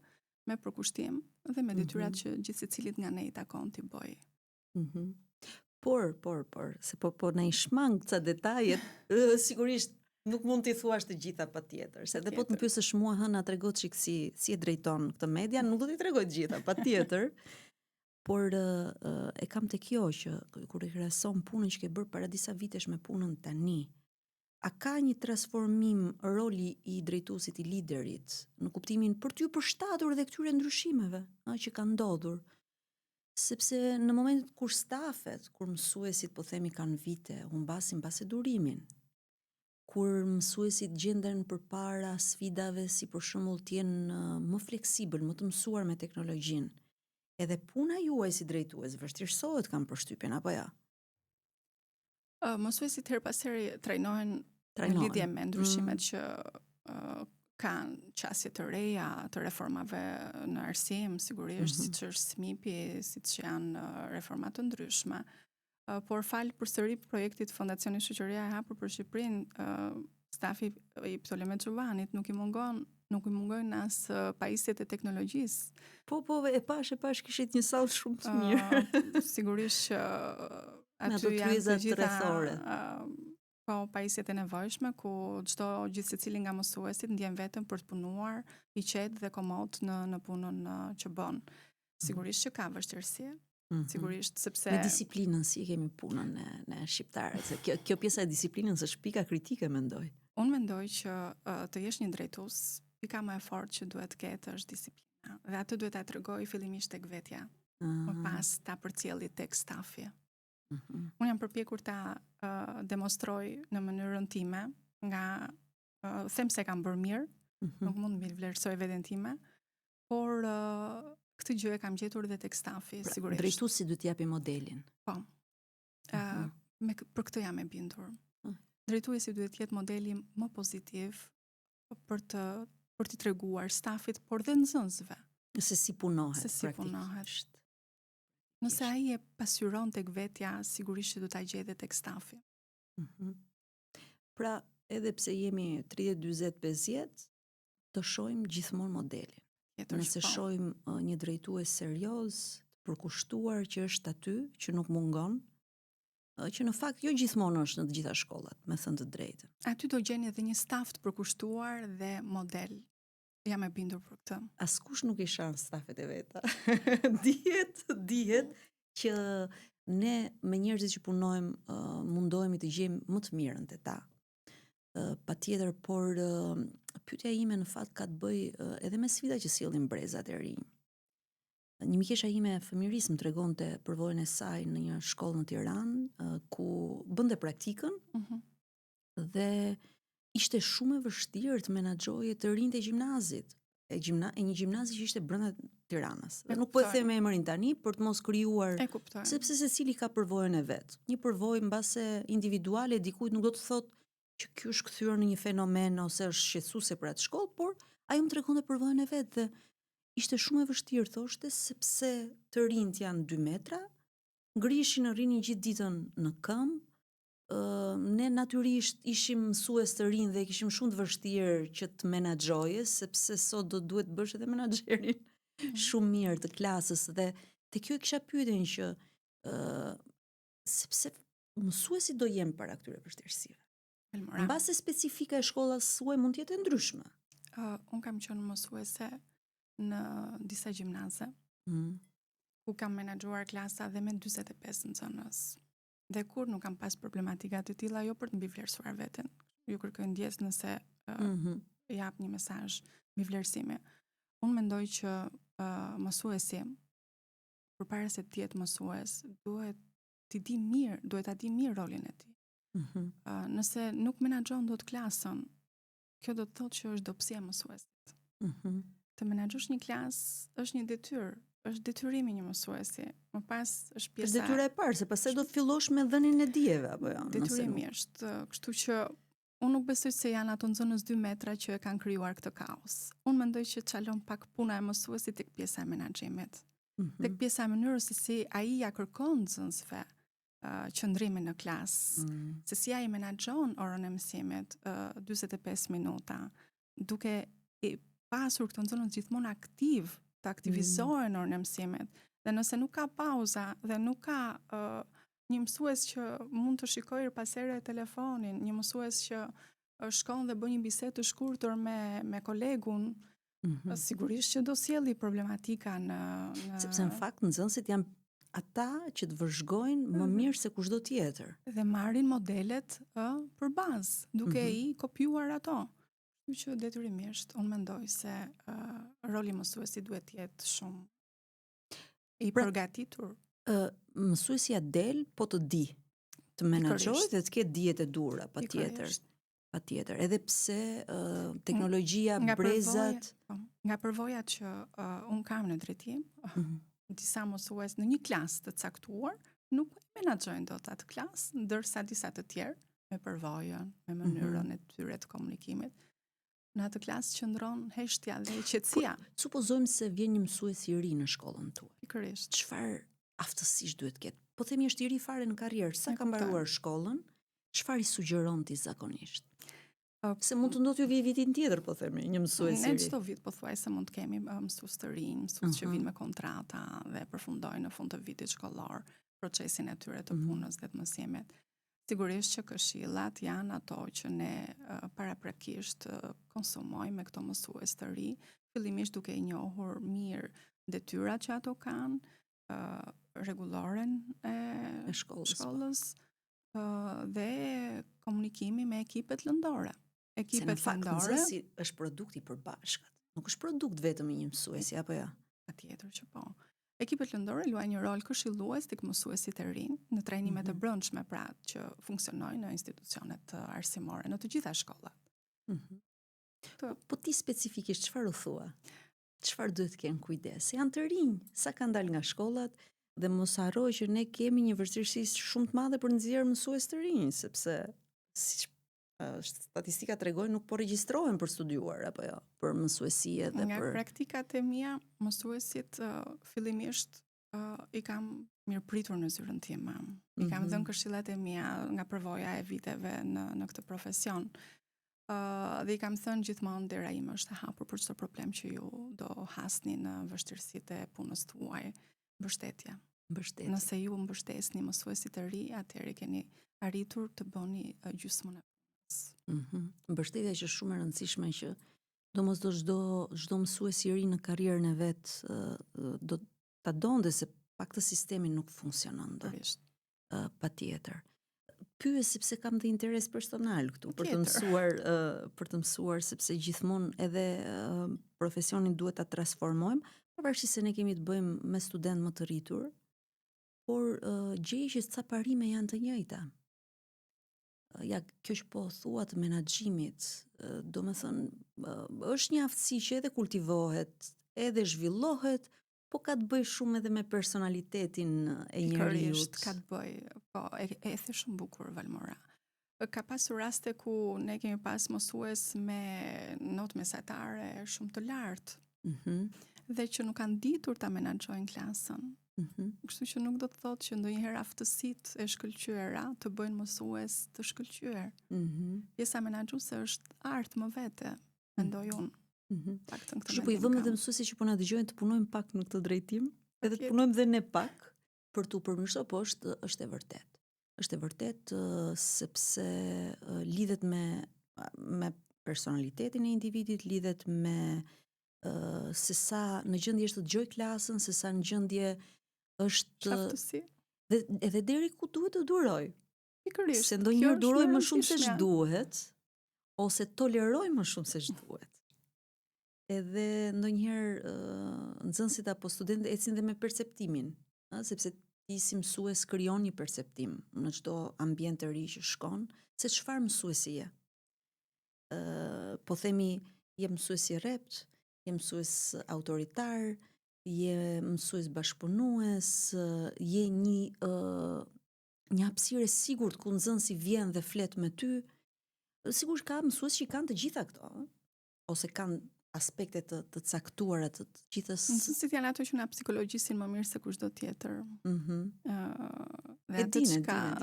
me përkushtim dhe me detyrat që gjithë secilit nga ne i takon t'i bëjë. Por, se po na i shmang ca detajet, sigurisht nuk mund t'i thuash të gjitha patjetër, se edhe po të pyesësh mua hëna tregot çik si e drejton këtë media, nuk do t'i tregoj të gjitha patjetër. Por e kam te kjo që kur e krahason punën që ke bërë para disa vitesh me punën tani, a ka një transformim roli i drejtuesit, i liderit, në kuptimin për t'ju përshtatur dhe këtyre ndryshimeve që kanë ndodhur? Sepse në momentin kur stafet, kur mësuesit po themi kanë vite, humbasin mbase durimin, kur mësuesit gjenden përpara sfidave si për shembull të jenë më fleksibël, më të mësuar me teknologjinë, edhe puna juaj si drejtues vështirësohet, kam përshtypjen apo ja? Mësuesit her pas here trajnohen në lidhje me ndryshimet që kanë qasje të reja të reformave në arsim, sigurisht, siç është SMIP-i, siç janë reforma të ndryshme. Por falë përsëri projektit Fondacioni Shoqëria e Hapur për Shqipërinë, stafi i Ptolemet Xhuvanit nuk i mungojnë as pajisjet e teknologjisë. Po, e pash kishit një sallë shumë të mirë. Sigurisht që aty janë të gjitha pajisjet e nevojshme, ku gjithë secili nga mësuesit ndjen veten për të punuar i qetë dhe komod në punën që bën. Sigurisht që ka vështirësi. Sigurisht, sepse me disiplinën si e kemi punën në shqiptarët, se kjo pjesa e disiplinës është pika kritike, mendoj. Unë mendoj që të jesh një drejtues, pika më e fortë që duhet ketë është disiplina. Dhe atë duhet ta tregoj fillimisht tek vetja, më pas ta përcjelli tek stafi. Unë jam përpjekur ta demonstroj në mënyrën time, nga them se kam bërë mirë, nuk mund të vlerësoj veten time, por këtë gjë e kam gjetur dhe tek stafi, sigurisht. Drejtuesi duhet t'japi modelin. Po. Për këtë jam e bindur. Drejtuesi duhet të jetë modeli më pozitiv për t'i treguar stafit, por dhe nxënësve. Se si punohet. Se si punohet. Nëse ai e pasyron tek vetja, sigurisht që do ta gjejë edhe tek stafi. Pra, edhe pse jemi 30, 40, 50, të shohim gjithmonë modelin. Nëse shohim një drejtues serioz, të përkushtuar që është aty, që nuk mungon, që në fakt jo gjithmonë është në të gjitha shkollat, me thënë të drejtën. Aty do gjeni edhe një staf të përkushtuar dhe model. Jam e bindur për këtë. Askush nuk i shan stafet e veta. Dihet që ne me njerëzit që punojmë mundohemi të gjejmë më të mirën te ta. Patjetër, por pyetja ime në fakt ka të bëjë edhe me sfidat që sillin brezat e rinj. Një mikesha ime fëmirisë më tregonte përvojën e saj në një shkollë në Tiranë, ku bënte praktikën dhe ishte shumë e vështirë të menaxhoje të rinjtë e gjimnazit, e një gjimnazi që ishte brenda Tiranës. Dhe nuk po e them emrin tani për të mos krijuar, sepse secili ka përvojën e vet. Një përvojë mbase individuale dikujt nuk do të thotë që ky është kthyer në një fenomen ose është shqetësuese për atë shkollë, por ajo më tregonte përvojën e vet dhe ishte shumë e vështirë, thoshte, sepse të rinjt janë 2 metra, ngrihenin rrinin gjithë ditën në këmbë. Ne natyrisht ishim mësues të rinj dhe kishim shumë të vështirë që të menaxhoje, sepse sot do duhet të bësh edhe menaxherin shumë mirë të klasës, dhe te kjo e kisha pyetjen që sepse mësuesit do jenë para këtyre vështirësive. Mbase specifika e shkollës suaj mund të jetë ndryshme. Unë kam qenë mësuese në disa gjimnaze, ku kam menaxhuar klasa dhe me 45 nxënës. Dhe kur nuk kam pas problematika të tilla, jo për të mbi vlerësuar veten. Ju kërkoj ndjes nëse jap një mesazh mbi vlerësime. Unë mendoj që mësuesi, përpara se të jetë mësues, duhet ta di mirë rolin e tij. Nëse nuk menaxhon dot klasën, kjo do të thotë që është dobësia e mësuesit. Të menaxhosh një klasë është një detyrë. Është detyrimi një mësuesi. Më pas është pjesa. Është detyra e parë, se pastaj do të fillosh me dhënien e dijeve apo jo. Detyrimisht. Kështu që unë nuk besoj se janë ato nxënës 2 metra që e kanë krijuar këtë kaos. Unë mendoj që çalon pak puna e mësuesit tek pjesa e menaxhimit. Tek pjesa e mënyrës se si ai ja kërkon nxënësve qëndrimin në klasë, se si ai menaxhon orën e mësimit 45 minuta, duke pasur këtë nxënës gjithmonë aktiv, të aktivizohen orën e mësimit. Dhe nëse nuk ka pauza dhe nuk ka një mësues që mund të shikojë pas here telefonin, një mësues që shkon dhe bën një bisedë të shkurtër me kolegun, sigurisht që do sjelli problematika në sepse në fakt nxënësit janë ata që të vëzhgojnë më mirë se kushdo tjetër. Dhe marrin modelet për bazë, duke i kopjuar ato. Që detyrimisht, unë mendoj se roli mësuesit duhet të jetë shumë I përgatitur. Mësuesja del, po të di, të menaxhojë dhe të ketë dijet e dura, patjetër. Patjetër, edhe pse teknologjia, brezat, nga përvoja që un kam në drejtim, disa mësues në një klasë të caktuar nuk menaxhojnë dot atë klasë, ndërsa disa të tjerë me përvojën, me mënyrën e tyre të komunikimit, në atë klasë qëndron heshtja dhe qetësia. Supozojmë se vjen një mësues i ri në shkollën tuaj. Pikërisht. Çfarë aftësish duhet ketë? Po themi është i ri fare në karrierë, sa ka mbaruar shkollën, çfarë i sugjeron ti zakonisht? Se mund të ndodhë ju vitin tjetër, po themi, një mësues i ri. Ne çdo vit pothuajse mund të kemi mësues të rinj, mësues që vinë me kontrata dhe përfundojnë në fund të vitit shkollor procesin e tyre të punës dhe të mësimit. Sigurisht që këshillat janë ato që ne paraprakisht konsumojmë me këto mësues të ri, fillimisht duke i njohur mirë detyrat që ato kanë, rregulloren e shkollës dhe komunikimi me ekipet lëndore. Ekipet lëndore është produkt i përbashkët. Nuk është produkt vetëm i një mësuesi apo jo? Patjetër që po. Ekipet lëndore luajnë një rol këshillues tek mësuesit e rinj në trajnimet e brendshme pra që funksionojnë në institucionet arsimore në të gjitha shkollat. Po ti specifikisht çfarë u thua? Çfarë duhet të kenë kujdes? Janë të rinj, sa kanë dalë nga shkollat dhe mos harroj që ne kemi një vështirësi shumë të madhe për nxjerrë mësues të rinj, sepse siç statistika tregojnë nuk po regjistrohen për studiuar apo jo, për mësuesie dhe nga praktikat e mia, mësuesit fillimisht i kam mirëpritur në zyrën time. I kam dhënë këshillat e mia nga përvoja e viteve në këtë profesion. Dhe i kam thënë gjithmonë dera ime është e hapur për çdo problem që ju do hasni në vështirësitë e punës tuaj. Mbështetje. Nëse ju mbështesni mësuesit e ri, atëherë keni arritur të bëni gjysmën e Mbështetja që është shumë e rëndësishme që çdo mësues i ri në karrierën e vet do ta donte se pak të sistemi nuk funksionon dot. Patjetër. Pyes sepse kam dhe interes personal këtu për të mësuar sepse gjithmonë edhe profesionin duhet ta transformojmë, pavarësisht se ne kemi të bëjmë me student më të rritur, por gjej që ca parime janë të njëjta. Ja, kjo që po thua të menaxhimit, do me thënë, është një aftësi që edhe kultivohet, edhe zhvillohet, po ka të bëj shumë edhe me personalitetin e njerëzit. Ka të bëj, po, e the shumë bukur Valmora. Ka pasur raste ku ne kemi pas mësues me notë mesatare shumë të lartë, dhe që nuk kanë ditur ta menaxhojnë klasën. Kështu që nuk do të thotë që ndonjëherë aftësitë e shkëlqyera të bëjnë mësues të shkëlqyer. Pjesa menaxhuese është artë më vete, mendoj unë. Kështu po i vëmë edhe mësuesi që po na dëgjojnë të punojmë pak në këtë drejtim, edhe të punojmë dhe ne pak për t'u përmirësuar, po është e vërtet. Është e vërtet sepse lidhet me personalitetin e individit, lidhet me se sa në gjendje është të dëgjoj klasën, se sa në gjendje është dhe edhe deri ku duhet të duroj. Pikërisht. Se ndonjëherë duroj më shumë se ç'duhet, ose toleroj më shumë se ç'duhet. Edhe ndonjëherë nxënësit apo studentët ecin dhe me perceptimin, sepse ti si mësues krijon një perceptim në çdo ambient të ri që shkon, se çfarë mësuesi je. Po themi je mësues i rrept, je mësues autoritar, je mësues bashkëpunues, je një hapësirë e sigurt ku nxënësi vjen dhe flet me ty. Sigurisht ka mësues që kanë të gjitha këto, ose kanë aspekte të caktuara të gjithës. Nxënësit janë ato që na psikologjisin më mirë se kushdo tjetër. E dinë,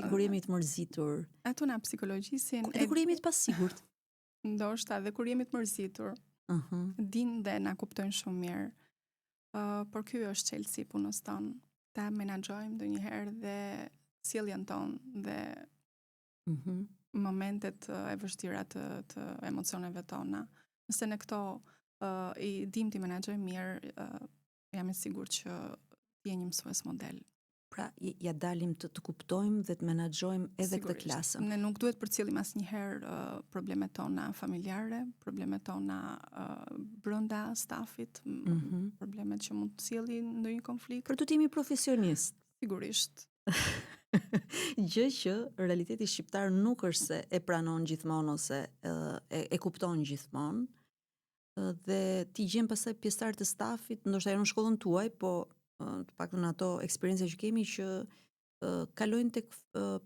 kur jemi të mërzitur. Ato na psikologjisin. Edhe kur jemi të pasigurt. Ndoshta edhe kur jemi të mërzitur. Dinë dhe na kuptojnë shumë mirë. Por ky është çelësi punës tonë. Ta menaxhojmë ndonjëherë dhe sjelljen tonë dhe momentet e vështira të emocioneve tona. Nëse ne këto i dim t'i menaxhojmë mirë, jam e sigurt që je një mësues model. Pra, ja dalim të kuptojmë dhe të menaxhojmë edhe këtë klasën. Ne nuk duhet përcjellim asnjëherë problemet tona familjare, problemet tona brenda stafit, problemet që mund të sjellin ndonjë konflikt. Për të jemi profesionist. Sigurisht. Gjë që realiteti shqiptar nuk është se e pranon gjithmonë ose e kupton gjithmonë. Dhe ti gjen pastaj pjesëtar të stafit, ndoshta jo në shkollën tuaj, po të paktën ato eksperjenca që kemi që kalojnë tek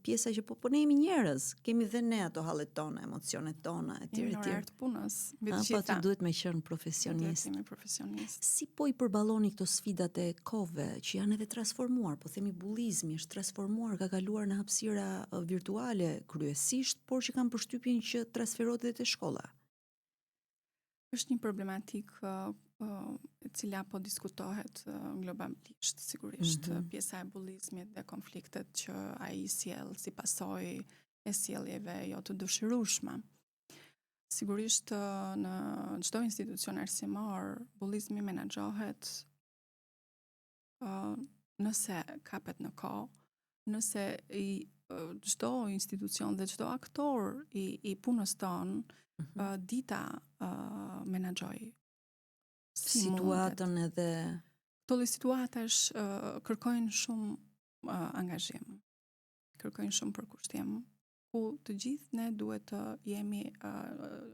pjesa që po ne jemi njerëz, kemi dhe ne ato hallet tona, emocionet tona etj. Në orar të punës, po ti duhet me qenë profesionist. Duhet profesionist. Si po i përballoni këto sfidat e kohëve që janë edhe transformuar, po themi bullizmi është transformuar, ka kaluar në hapësira virtuale kryesisht, por që kanë përshtypjen që transferohet edhe te shkolla. Është një problematik e cila po diskutohet globalisht, sigurisht, pjesa e bullizmit dhe konfliktet që ai sjell si pasojë e sjelljeve jo të dëshirueshme. Sigurisht në çdo institucion arsimor, bullizmi menaxhohet nëse kapet në kohë, nëse çdo institucion dhe çdo aktor i punës tonë dita menaxhoj situatën edhe këto situatash kërkojnë shumë angazhim, kërkojnë shumë përkushtim, ku të gjithë ne duhet të jemi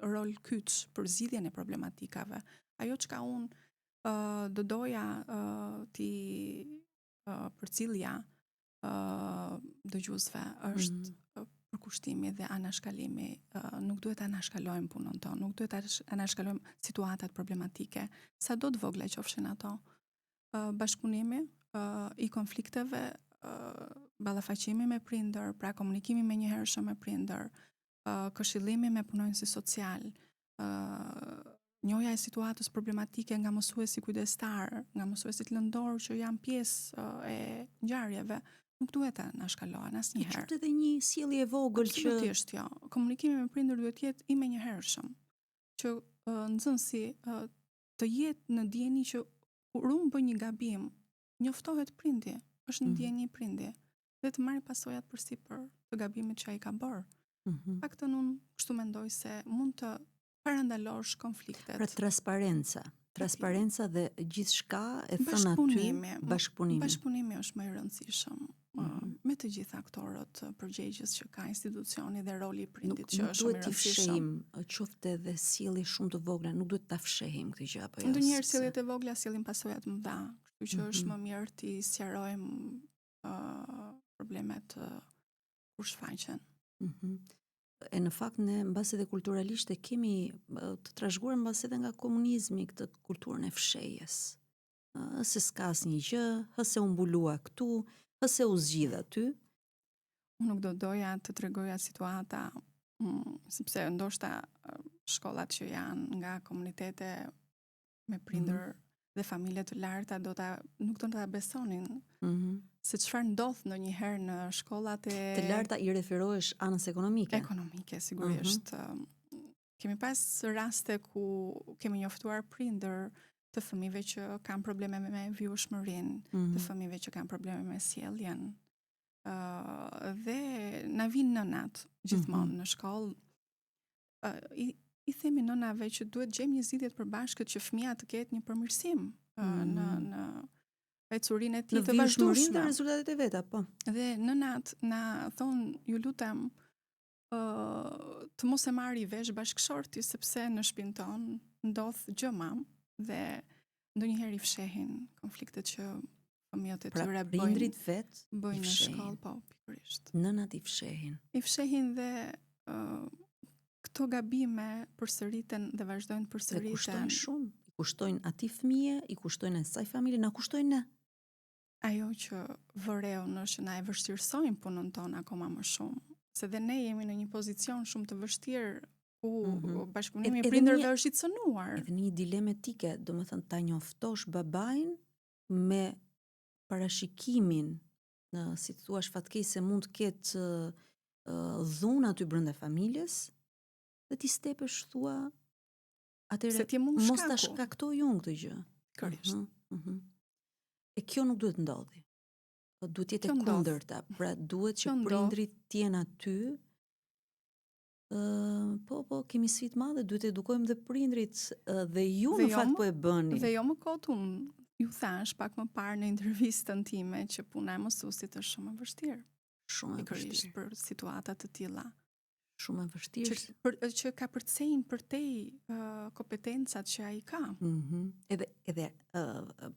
rol kyç për zgjidhjen e problematikave. Ajo çka unë do doja ti përcjellja dëgjuesve është përkushtimi dhe anashkalimi. Nuk duhet anashkalojmë punën tonë, nuk duhet anashkalojmë situatat problematike, sa do të vogla qofshin ato. Bashkëpunimi i konflikteve, ballafaqimi me prindër, pra komunikimi me njëhershëm me prindër, këshillimi me punonjësi social, njohja e situatës problematike nga mësuesi kujdestar, nga mësuesit lëndor që janë pjesë e ngjarjeve, nuk duhet ta nashkalohen asnjëherë. Është edhe një sjellje e vogël që absolutisht jo. Komunikimi me prindër duhet të jetë i menjëhershëm, që nxënësi të jetë në ndjenjë që kur unë bëj një gabim, njoftohet prindi, është në ndjenjë i prindi, dhe të marrë pasojat përsipër të gabimit që ai ka bërë. Paktën unë kështu mendoj se mund të parandalosh konfliktet. Pra transparenca dhe gjithçka e thënë aty, bashkëpunimi. Bashkëpunimi është më i rëndësishëm me të gjithë aktorët përgjegjës që ka institucioni dhe roli i prindit që është shumë i rëndësishëm. Nuk duhet të qofte edhe sjellje shumë të vogla, nuk duhet ta fshehim këtë gjë apo jo. Ndonjëherë sjelljet e vogla sjellin pasojat më dha, kështu që është më mirë të sqarojmë problemet kur shfaqen. E në fakt ne mbas edhe kulturalisht e kemi të trashëguar mbas edhe nga komunizmi këtë kulturën e fshehjes. Se s'ka asnjë gjë, se u mbulua këtu, se u zgjidh aty. Unë nuk do doja të tregoja situata, sepse ndoshta shkollat që janë nga komunitete me prindër dhe familje të larta nuk do ta besonin. Se çfarë ndodh ndonjëherë në shkollat të larta i referohesh anës ekonomike? Ekonomike, sigurisht. Kemi pas raste ku kemi njoftuar prindër të fëmijëve që kanë probleme me vjushmërinë, të fëmijëve që kanë probleme me sjelljen. Dhe na vinë nënat gjithmonë në shkollë. I themi nënave që duhet gjejmë një zgjidhje të përbashkët që fëmia të ketë një përmirësim në ecurinë e tij të vazhdueshme dhe rezultatet e veta, po. Dhe nënat na thon, ju lutem, të mos e marri vesh bashkëshorti, sepse në shtëpinë tonë ndodh gjëma dhe ndonjëherë i fshehin konfliktet që fëmijët e tyre bëjnë. Prindrit vet bëjnë në shkollë, po, pikërisht. Nënat i fshehin. I fshehin dhe këto gabime përsëriten dhe vazhdojnë të përsëriten. Dhe kushtojnë shumë. I kushtojnë atij fëmije, i kushtojnë asaj familje, na kushtojnë ne. Ajo që vëreun është që na e vështirësojnë punën tonë akoma më shumë. Se dhe ne jemi në një pozicion shumë të vështirë ku bashkëpunimi i prindërve është i cënuar. Edhe një dilemë etike, domethënë ta njoftosh babain me parashikimin, si thua fatkeqëse mund të ketë dhunë aty brenda familjes, dhe ti stepesh thua atëherë mos ta shkaktoj unë këtë gjë. Pikërisht. E kjo nuk duhet ndodhi. duhet jetë e kundërta. Pra duhet që prindrit të jenë aty. Po, kemi sfidë madhe, duhet edukojmë dhe prindrit dhe ju në fakt po e bëni. Dhe jo më kot unë ju thash pak më parë në intervistën time që puna e mësuesit është shumë e vështirë. Shumë e vështirë për situata të tilla. Shumë e vështirë. Që ka përcejnë përtej kompetencat që ai ka. Edhe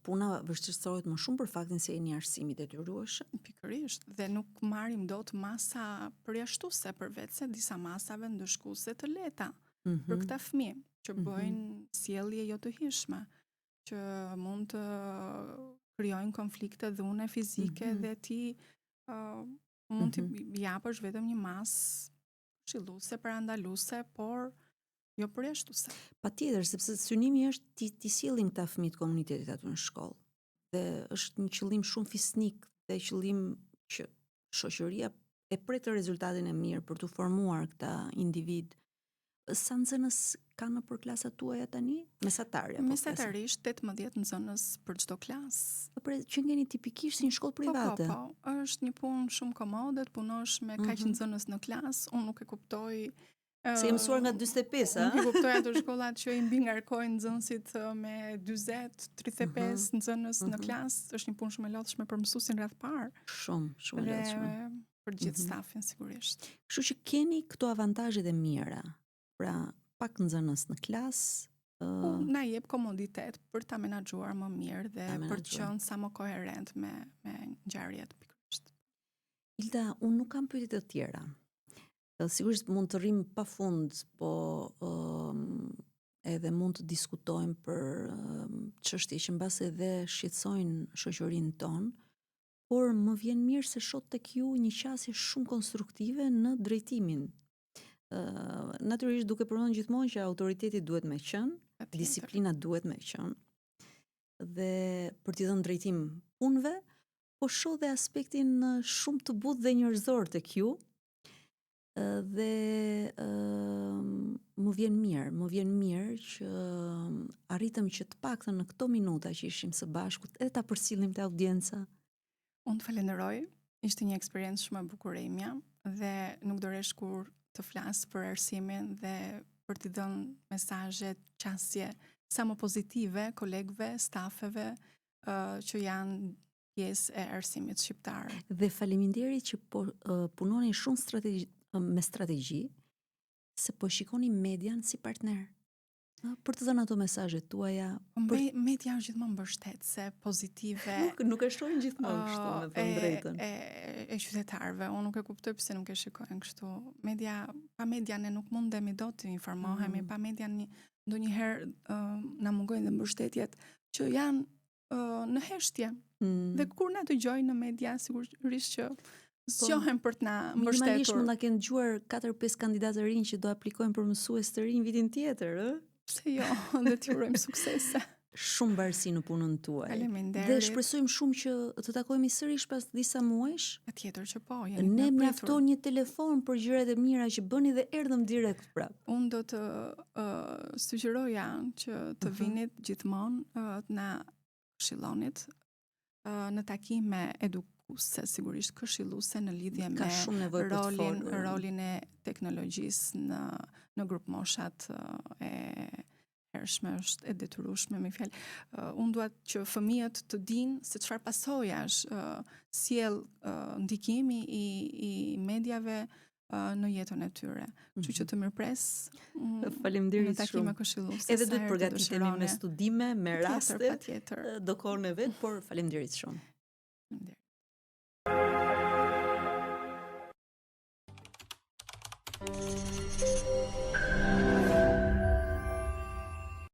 puna vështirësohet më shumë për faktin se jeni arsimit detyrueshëm. Pikërisht, dhe nuk marrim dot masa përjashtuese përveç se disa masave ndëshkuese të lehta për këta fëmijë që bëjnë sjellje jo të hishme, që mund të krijojnë konflikte dhune fizike dhe ti mund të japësh vetëm një masë këshilluese, parandaluese, por jo përjashtuese. Patjetër, sepse synimi është ti sjellim këta fëmijë të komunitetit aty në shkollë. Dhe është një qëllim shumë fisnik dhe qëllim që shoqëria e pret rezultatin e mirë për të formuar këta individ. Sa nxënës kanë për klasat tuaja tani? Mesatarja? Mesatarisht 18 nxënës për çdo klasë. Pra që ngeni tipikisht si një shkollë private. Po, është një punë shumë komode, të punosh me kaq nxënës në klasë. Unë nuk e kuptoj. Se e mësuar nga 45, a? Nuk e kuptoj ato shkollat që i mbi ngarkojnë nxënësit me 40, 35 nxënës në klasë. Është një punë shumë e lodhshme për mësuesin rreth parë. Shumë e lodhshme. Për gjithë stafin sigurisht. Kështu që keni këto avantazhet e mira. Pra, pak nxënës në klasë, na jep komoditet për ta menaxhuar më mirë dhe për të qenë sa më koherent me ngjarjet pikërisht. Ilda, unë nuk kam pyetje të tjera. Sigurisht mund të rrim pafund, po edhe mund të diskutojmë për çështje që mbase edhe shqetësojnë shoqërinë tonë, por më vjen mirë se shoh tek ju një qasje shumë konstruktive në drejtimin. Natyrisht duke përmendur gjithmonë që autoriteti duhet me qenë, disiplina duhet me qenë, dhe për t'i dhënë drejtim punëve, po shoh dhe aspektin shumë të butë dhe njerëzor tek ju, dhe më vjen mirë që arritëm që të paktën në këto minuta që ishim së bashkut edhe ta përsillim te audienca. Unë të falenderoj, ishte një eksperiencë shumë e bukur e imja dhe nuk doresh kur të flas për arsimin dhe për t'i dhënë mesazhe, qasje sa më pozitive kolegëve, stafeve që janë pjesë e arsimit shqiptar. Dhe faleminderit që punoni shumë me strategji, se po shikoni median si partner. Për të dhënë ato mesazhet tuaja. Media është gjithmonë mbështetëse, pozitive. Nuk e shohin gjithmonë kështu, me thënë drejtën. E qytetarëve, unë nuk e kuptoj pse nuk e shikojnë kështu. Pa media ne nuk mundemi dot të informohemi, pa media ndonjëherë na mungojnë dhe mbështetjet që janë në heshtje. Dhe kur na dëgjojnë në media, sigurisht që zgjohen për të na mbështetur. Minimalisht mund ta kenë dëgjuar 4-5 kandidatë të rinj që do aplikojnë për mësues të rinj vitin tjetër, ë? Pse jo, dhe t'ju urojmë suksese. Shumë mbarësi në punën tuaj. Faleminderit. Dhe shpresojmë shumë që të takojmë sërish pas disa muajsh. Patjetër që po. Ne mjafton një telefon për gjërat e mira që bëni dhe erdhëm direkt prap. Unë do të sugjeroja që të vinit gjithmonë të na këshillonit në takime edukuese, sigurisht këshilluese në lidhje me rolin e teknologjisë në grup moshat e hershme, është e detyrueshme, me fjalë. Unë dua që fëmijët të dinë se çfarë pasojash sjell ndikimi i mediave në jetën e tyre. Kështu që të mirëpres. Faleminderit shumë. Në takime këshilluese. Edhe do të përgatitemi me studime, me raste. Patjetër. Do kohën e vet, por faleminderit shumë. Faleminderit.